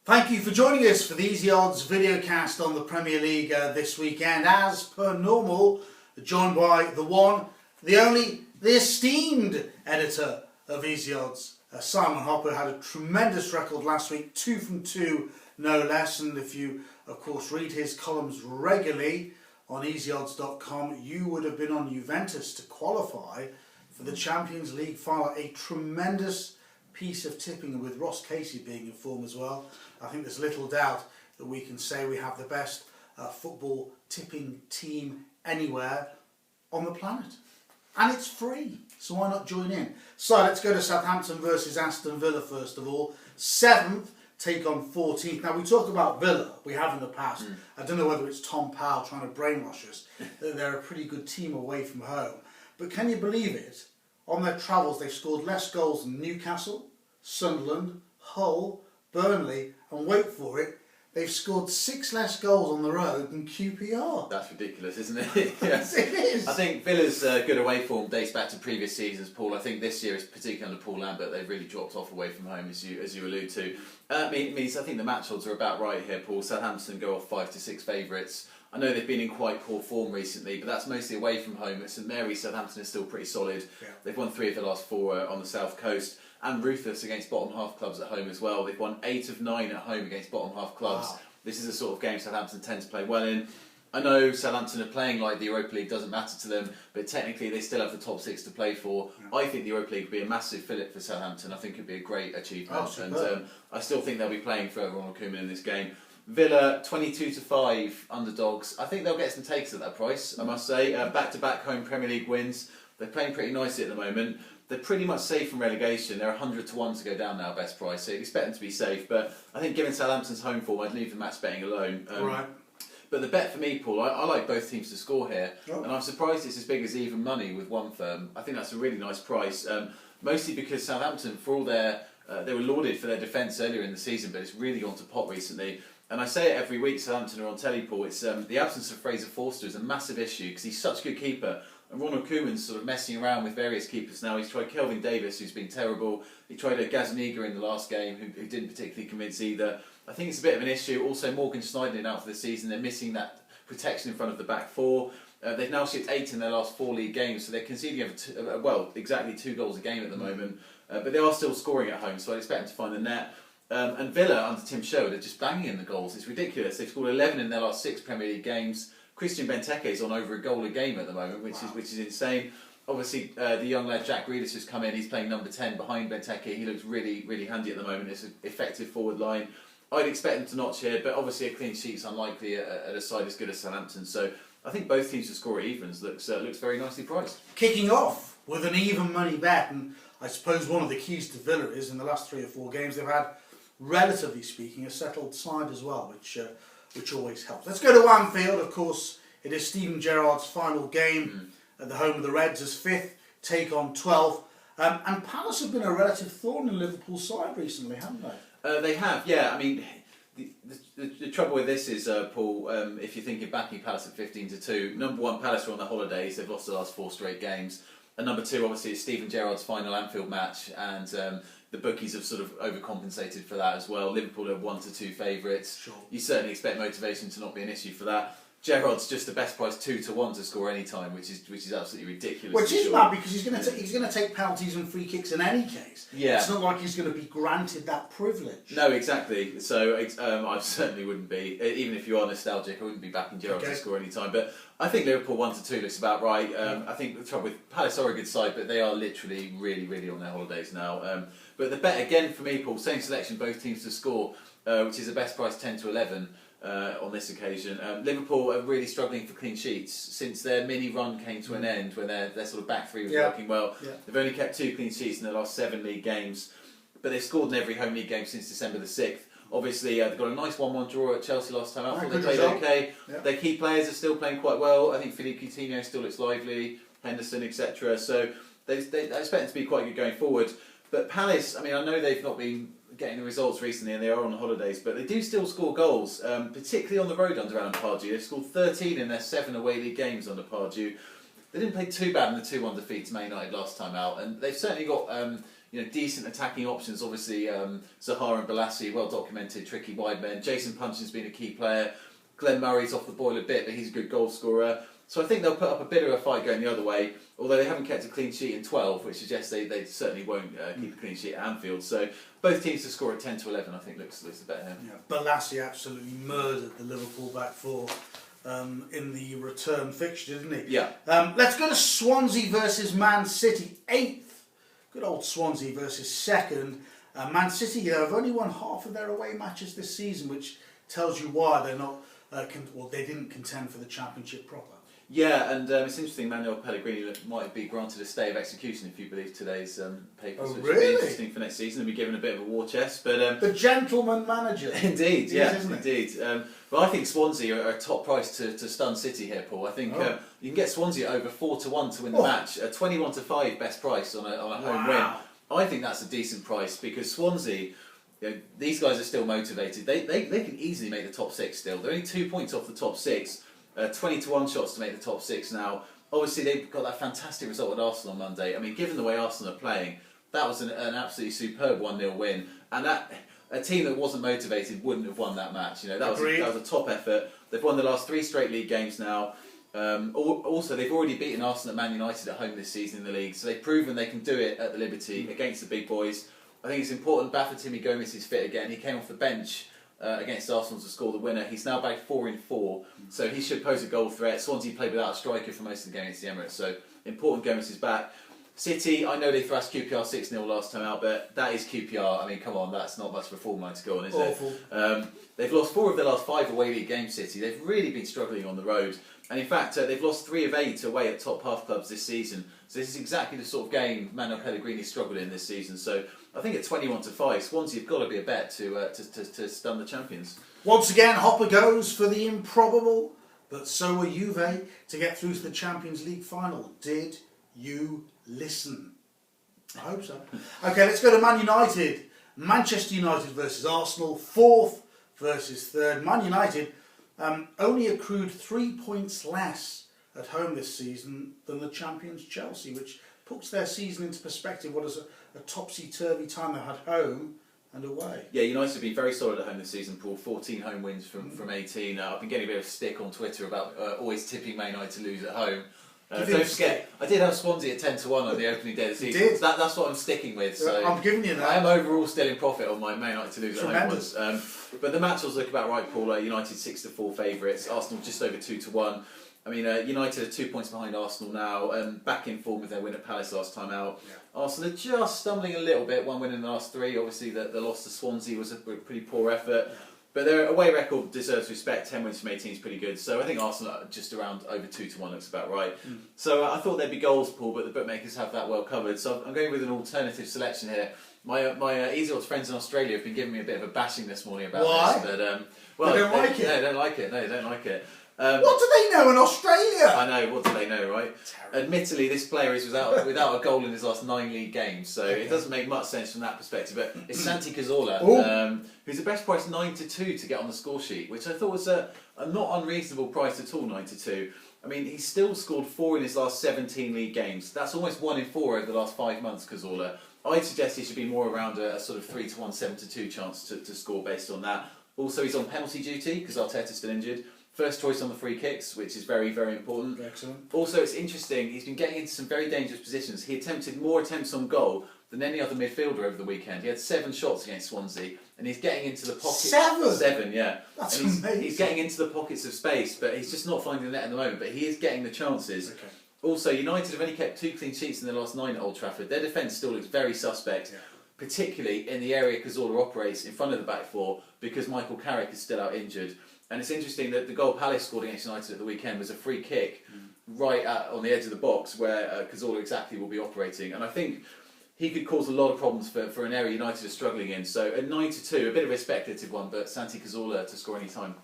Thank you for joining us for the Easy Odds videocast on the Premier League this weekend. As per normal, joined by the one, the only, the esteemed editor of Easy Odds, Simon Hopper. Had a tremendous record last week, 2 from 2, no less. And if you, of course, read his columns regularly on easyodds.com, you would have been on Juventus to qualify for the Champions League final. A tremendous piece of tipping, with Ross Casey being in form as well. I think there's little doubt that we can say we have the best football tipping team anywhere on the planet. And it's free, so why not join in? So let's go to Southampton versus Aston Villa first of all. 7th take on 14th. Now we talk about Villa, we have in the past. I don't know whether it's Tom Powell trying to brainwash us. They're a pretty good team away from home. But can you believe it? On their travels they've scored less goals than Newcastle, Sunderland, Hull, Burnley, and wait for it, they've scored 6 less goals on the road than QPR. That's ridiculous, isn't it? Yes, it is. I think Villa's good away form dates back to previous seasons, Paul. I think this year, is particularly under Paul Lambert, they've really dropped off away from home, as you allude to. I think the match odds are about right here, Paul. Southampton go off 5 to 6 favourites. I know they've been in quite poor form recently, but that's mostly away from home. At St Mary's, Southampton is still pretty solid. Yeah. They've won 3 of their last 4 on the south coast. And ruthless against bottom half clubs at home as well. They've won 8 of 9 at home against bottom half clubs. Wow. This is the sort of game Southampton tend to play well in. I know Southampton are playing like the Europa League doesn't matter to them, but technically they still have the top 6 to play for. Yeah. I think the Europa League would be a massive fillip for Southampton. I think it would be a great achievement. Oh, and I still think they'll be playing for Ronald Koeman in this game. Villa 22 to 5 underdogs. I think they'll get some takes at that price, I must say. Back-to-back home Premier League wins. They're playing pretty nicely at the moment. They're pretty much safe from relegation. They're 100 to 1 to go down now, best price. So you'd expect them to be safe. But I think given Southampton's home form, I'd leave the match betting alone. Right. But the bet for me, Paul, I like both teams to score here. Oh. And I'm surprised it's as big as even money with one firm. I think that's a really nice price. Mostly because Southampton, for all their... they were lauded for their defence earlier in the season, but it's really gone to pot recently. And I say it every week, Southampton are on telly, Paul. It's the absence of Fraser Forster is a massive issue because he's such a good keeper. And Ronald Koeman's sort of messing around with various keepers now. He's tried Kelvin Davis, who's been terrible. He tried a Gazaniga in the last game, who didn't particularly convince either. I think it's a bit of an issue. Also, Morgan Schneiderlin out for the season. They're missing that protection in front of the back 4. They've now shipped 8 in their last 4 league games, so they're conceding exactly 2 goals a game at the moment. But they are still scoring at home, so I'd expect them to find the net. And Villa, under Tim Sherwood, are just banging in the goals. It's ridiculous. They've scored 11 in their last 6 Premier League games. Christian Benteke is on over a goal a game at the moment, which is insane. Obviously, the young lad Jack Grealish has come in. He's playing number 10 behind Benteke. He looks really, really handy at the moment. It's an effective forward line. I'd expect them to notch here, but obviously a clean sheet's unlikely at a side as good as Southampton. So I think both teams to score at evens looks very nicely priced. Kicking off with an even money bet, and I suppose one of the keys to Villa is in the last 3 or 4 games they've had, relatively speaking, a settled side as well, which always helps. Let's go to Anfield. Of course, it is Steven Gerrard's final game at the home of the Reds as 5th take on 12th. And Palace have been a relative thorn in Liverpool's side recently, haven't they? They have, yeah. I mean, the trouble with this is, Paul, if you're thinking backing Palace at 15 to 2, number 1, Palace are on their holidays. They've lost the last 4 straight games. And number 2, obviously, it's Steven Gerrard's final Anfield match, and the bookies have sort of overcompensated for that as well. Liverpool are 1 to 2 favourites. Sure. You certainly expect motivation to not be an issue for that. Gerrard's just the best price 2 to 1 to score any time, which is absolutely ridiculous. Which is mad because he's going to take penalties and free kicks in any case. Yeah. It's not like he's going to be granted that privilege. No, exactly. So I certainly wouldn't be, even if you are nostalgic, I wouldn't be backing Gerrard to score any time. But I think Liverpool 1 to 2 looks about right. I think the trouble with Palace are a good side, but they are literally really, really on their holidays now. But the bet again for me, Paul, same selection, both teams to score, which is the best price 10 to 11. On this occasion, Liverpool are really struggling for clean sheets since their mini run came to an end, when their sort of back 3 was working well. Yeah. They've only kept 2 clean sheets in their last 7 league games, but they've scored in every home league game since December the 6th. Obviously, they've got a nice 1-1 draw at Chelsea last time out. They played okay. Yeah. Their key players are still playing quite well. I think Philippe Coutinho still looks lively, Henderson, etc. So I expect them to be quite good going forward. But Palace, I mean, I know they've not been getting the results recently and they are on holidays, but they do still score goals, particularly on the road under Alan Pardew. They've scored 13 in their 7 away league games under Pardew. They didn't play too bad in the 2-1 defeat to Man United last time out, and they've certainly got decent attacking options. Obviously, Zaha and Balassi, well documented, tricky wide men. Jason Punchin's been a key player. Glenn Murray's off the boil a bit, but he's a good goal scorer. So I think they'll put up a bit of a fight going the other way, although they haven't kept a clean sheet in 12, which suggests they certainly won't keep a clean sheet at Anfield. So both teams to score at 10 to 11, I think, looks the better. Yeah, Balassi absolutely murdered the Liverpool back four in the return fixture, didn't he? Yeah. Let's go to Swansea versus Man City, 8th. Good old Swansea versus 2nd. Man City have only won half of their away matches this season, which tells you why they're not. They didn't contend for the Championship proper. Yeah, and it's interesting. Manuel Pellegrini might be granted a stay of execution if you believe today's papers, which will be interesting for next season. He'll be given a bit of a war chest, but the gentleman manager. Indeed, indeed. But I think Swansea are a top price to stun City here, Paul. I think you can get Swansea over 4-1 to win the match. 21-5 best price on a home win. I think that's a decent price because Swansea. These guys are still motivated. They can easily make the top 6 still. They're only 2 points off the top 6. 20-1 shots to make the top 6 now. Obviously, they've got that fantastic result at Arsenal on Monday. I mean, given the way Arsenal are playing, that was an absolutely superb 1-0 win. And a team that wasn't motivated wouldn't have won that match. That was a top effort. They've won the last 3 straight league games now. Also, they've already beaten Arsenal and Man United at home this season in the league. So they've proven they can do it at the Liberty against the big boys. I think it's important Bafétimbi Gomis is fit again. He came off the bench against Arsenal to score the winner. He's now back 4 in 4, so he should pose a goal threat. Swansea played without a striker for most of the game against the Emirates, so important Gomis is back. City, I know they thrashed QPR 6-0 last time out, but that is QPR. I mean, come on, that's not much of a form line to go on, is it? They've lost 4 of their last 5 away league games, City. They've really been struggling on the road. And in fact, they've lost 3 of 8 away at top half clubs this season. So this is exactly the sort of game Manuel Pellegrini struggled in this season. So I think at 21-5, Swansea have got to be a bet to stun the champions. Once again, Hopper goes for the improbable, but so will Juve to get through to the Champions League final. Did you listen? I hope so. Okay, let's go to Man United. Manchester United versus Arsenal, 4th versus 3rd. Man United only accrued 3 points less at home this season than the champions Chelsea, which puts their season into perspective. What is a topsy-turvy time they had home and away. Yeah, United have been very solid at home this season, Paul. 14 home wins from 18. I've been getting a bit of stick on Twitter about always tipping Man United to lose at home. Don't forget, I did have Swansea at 10-1 on the opening day of the season. So that's what I'm sticking with. So I'm giving you that. I am overall still in profit on my Man United to lose at home ones. But the match will look about right, Paul. United 6-4 favourites. Arsenal just over 2-1. I mean, United are 2 points behind Arsenal now, back in form with their win at Palace last time out. Yeah. Arsenal are just stumbling a little bit, 1 win in the last 3. Obviously, the loss to Swansea was a pretty poor effort. Yeah. But their away record deserves respect. 10 wins from 18 is pretty good. So I think Arsenal are just around over 2-1 looks about right. So I thought there'd be goals, Paul, but the bookmakers have that well covered. So I'm going with an alternative selection here. My Easy Odds friends in Australia have been giving me a bit of a bashing this morning about this. But, they don't like it? No, they don't like it. No, they don't like it. What do they know in Australia? I know, what do they know, right? Terrible. Admittedly, this player is without a goal in his last 9 league games, so it doesn't make much sense from that perspective. But it's Santi Cazorla, who's the best price 9-2 to get on the score sheet, which I thought was a not unreasonable price at all, 9-2. I mean, he's still scored 4 in his last 17 league games. That's almost 1 in 4 over the last 5 months, Cazorla. I'd suggest he should be more around a sort of 3-1, 7-2 chance to score based on that. Also, he's on penalty duty because Arteta's still injured. First choice on the free kicks, which is very, very important. Excellent. Also, it's interesting, he's been getting into some very dangerous positions. He attempted more attempts on goal than any other midfielder over the weekend. He had 7 shots against Swansea, and he's getting into the pockets. 7? Yeah. That's amazing. He's getting into the pockets of space, but he's just not finding the net at the moment, but he is getting the chances. Okay. Also, United have only kept 2 clean sheets in their last 9 at Old Trafford. Their defence still looks very suspect, particularly in the area Cazorla operates in front of the back 4, because Michael Carrick is still out injured. And it's interesting that the goal Palace scored against United at the weekend was a free kick right on the edge of the box where Cazorla exactly will be operating. And I think he could cause a lot of problems for an area United are struggling in. So at 9-2, a bit of a speculative one, but Santi Cazorla to score any time.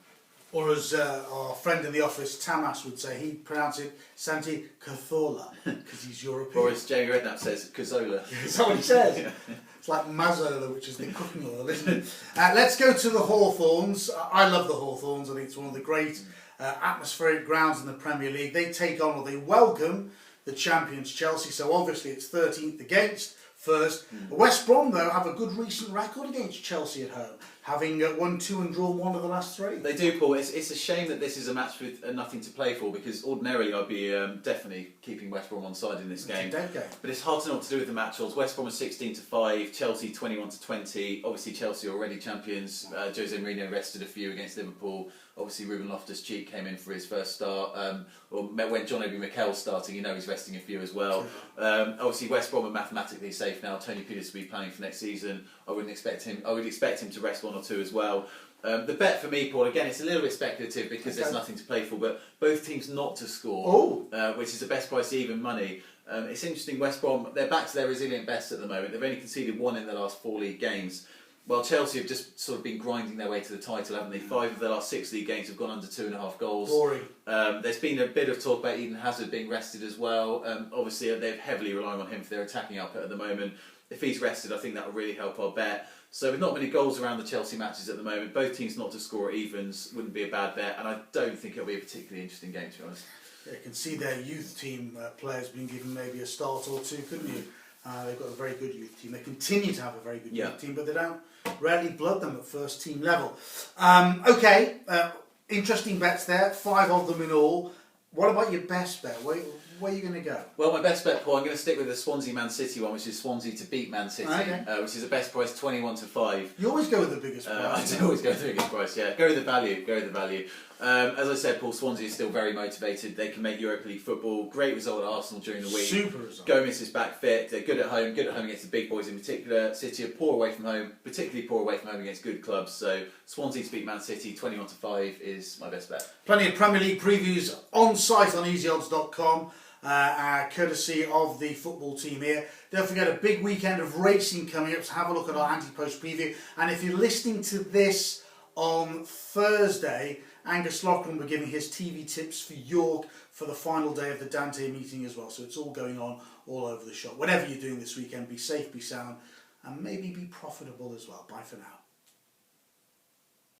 Or as our friend in the office, Tamas, would say, he'd pronounce it Santi Cazorla because he's European. Or as Jamie Redknapp says, Cazorla. Is that what he says? It's like Mazola, which is the cooking oil, isn't it? Let's go to the Hawthorns. I love the Hawthorns. I think it's one of the great atmospheric grounds in the Premier League. They take on, or they welcome, the champions Chelsea. So obviously it's 13th against first. West Brom, though, have a good recent record against Chelsea at home, having won 2 and drawn 1 of the last 3. They do, Paul. It's a shame that this is a match with nothing to play for, because ordinarily I'd be definitely keeping West Brom on side in this game. It's a dead game. But it's hard to know what to do with the match odds. West Brom are 16-5, Chelsea 21-20. Obviously Chelsea are already champions. Jose Mourinho rested a few against Liverpool. Obviously Ruben Loftus-Cheek came in for his first start. When John Obi Mikel's starting, he's resting a few as well. Obviously West Brom are mathematically safe now. Tony Pulis will be planning for next season. I would expect him to rest 1 or 2 as well. The bet for me, Paul, again, it's a little bit speculative because there's nothing to play for, but both teams not to score, which is the best price even money. It's interesting, West Brom, they're back to their resilient best at the moment. They've only conceded 1 in their last 4 league games. Well, Chelsea have just sort of been grinding their way to the title, haven't they? 5 of their last 6 league games have gone under 2.5 goals. Boring. There's been a bit of talk about Eden Hazard being rested as well. Obviously, they're heavily relying on him for their attacking output at the moment. If he's rested, I think that will really help our bet. So with not many goals around the Chelsea matches at the moment, both teams not to score at evens wouldn't be a bad bet, and I don't think it'll be a particularly interesting game, to be honest. Yeah, you can see their youth team players being given maybe a start or 2, couldn't you? They've got a very good youth team. They continue to have a very good youth team, but they don't rarely blood them at first team level. Interesting bets there, 5 of them in all. What about your best bet? Where are you going to go? Well, my best bet, Paul, I'm going to stick with the Swansea Man City one, which is Swansea to beat Man City, which is the best price, 21-5. You always go with the biggest price. I do always go with the biggest price, yeah. Go with the value. As I said, Paul, Swansea is still very motivated. They can make Europa League football. Great result at Arsenal during the week. Super result. Gomez is back fit. They're good at home against the big boys in particular. City are poor away from home, particularly poor away from home against good clubs. So Swansea to beat Man City, 21-5 is my best bet. Plenty of Premier League previews on site on easyodds.com. Courtesy of the football team here. Don't forget, a big weekend of racing coming up, so have a look at our anti-post preview. And if you're listening to this on Thursday, Angus Loughlin will be giving his TV tips for York for the final day of the Dante meeting as well. So it's all going on all over the shop. Whatever you're doing this weekend, be safe, be sound, and maybe be profitable as well. Bye for now.